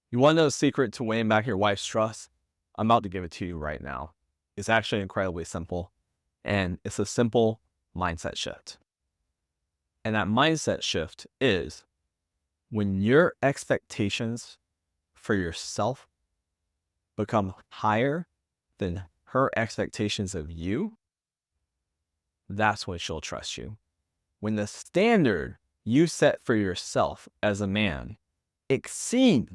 You want to know the secret to winning back your wife's trust? I'm about to give it to you right now. It's actually incredibly simple, and it's a simple mindset shift. And that mindset shift is when your expectations for yourself become higher than her expectations of you, that's when she'll trust you. When the standard you set for yourself as a man exceed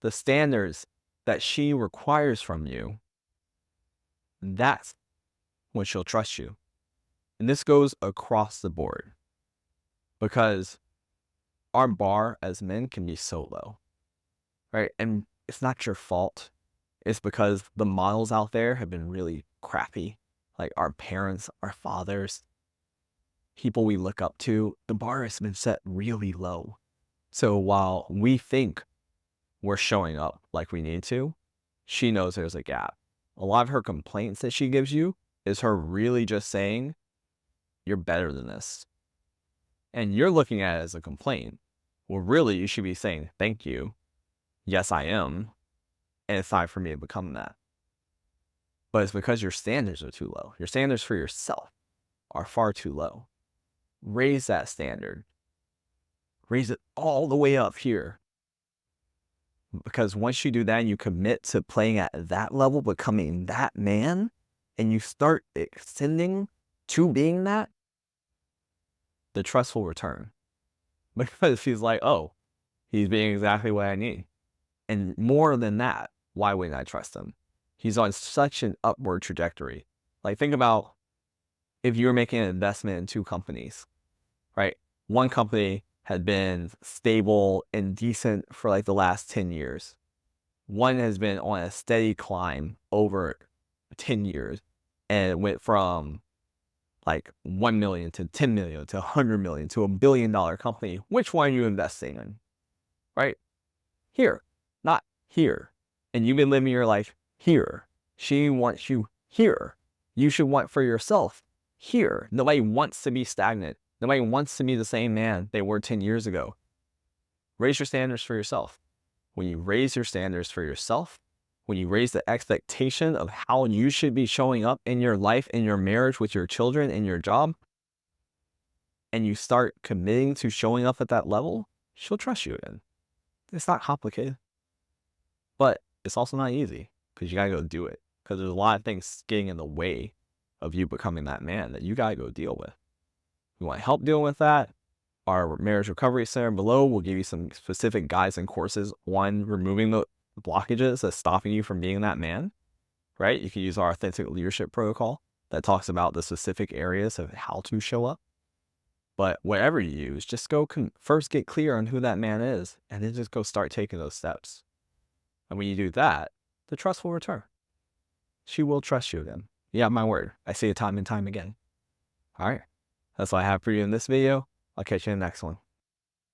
the standards that she requires from you, that's when she'll trust you. And this goes across the board because our bar as men can be so low, right? And it's not your fault. It's because the models out there have been really crappy. Like our parents, our fathers, people we look up to, the bar has been set really low. So while we think we're showing up like we need to, she knows there's a gap. A lot of her complaints that she gives you is her really just saying, you're better than this. And you're looking at it as a complaint. Well, really, you should be saying, thank you. Yes, I am. And it's time for me to become that. But it's because your standards are too low. Your standards for yourself are far too low. Raise that standard. Raise it all the way up here. Because once you do that and you commit to playing at that level, becoming that man, and you start extending to being that, the trust will return. Because she's like, oh, he's being exactly what I need. And more than that, why wouldn't I trust him? He's on such an upward trajectory. Like, think about if you were making an investment in two companies, right? One company had been stable and decent for like the last 10 years. One has been on a steady climb over 10 years and it went from like 1 million to 10 million to 100 million to $1 billion company. Which one are you investing in? Right? Here, not here. And you've been living your life here. She wants you here. You should want for yourself here. Nobody wants to be stagnant. Nobody wants to be the same man they were 10 years ago. Raise your standards for yourself. When you raise your standards for yourself, when you raise the expectation of how you should be showing up in your life, in your marriage, with your children, in your job, and you start committing to showing up at that level, she'll trust you again. It's not complicated, but it's also not easy because you got to go do it because there's a lot of things getting in the way of you becoming that man that you got to go deal with. You want help dealing with that? Our marriage recovery center below will give you some specific guides and courses on removing the blockages that's stopping you from being that man, right? You can use our authentic leadership protocol that talks about the specific areas of how to show up. But whatever you use, just go first get clear on who that man is, and then just go start taking those steps. And when you do that, the trust will return. She will trust you again. You have my word. I see it time and time again. All right. That's all I have for you in this video. I'll catch you in the next one.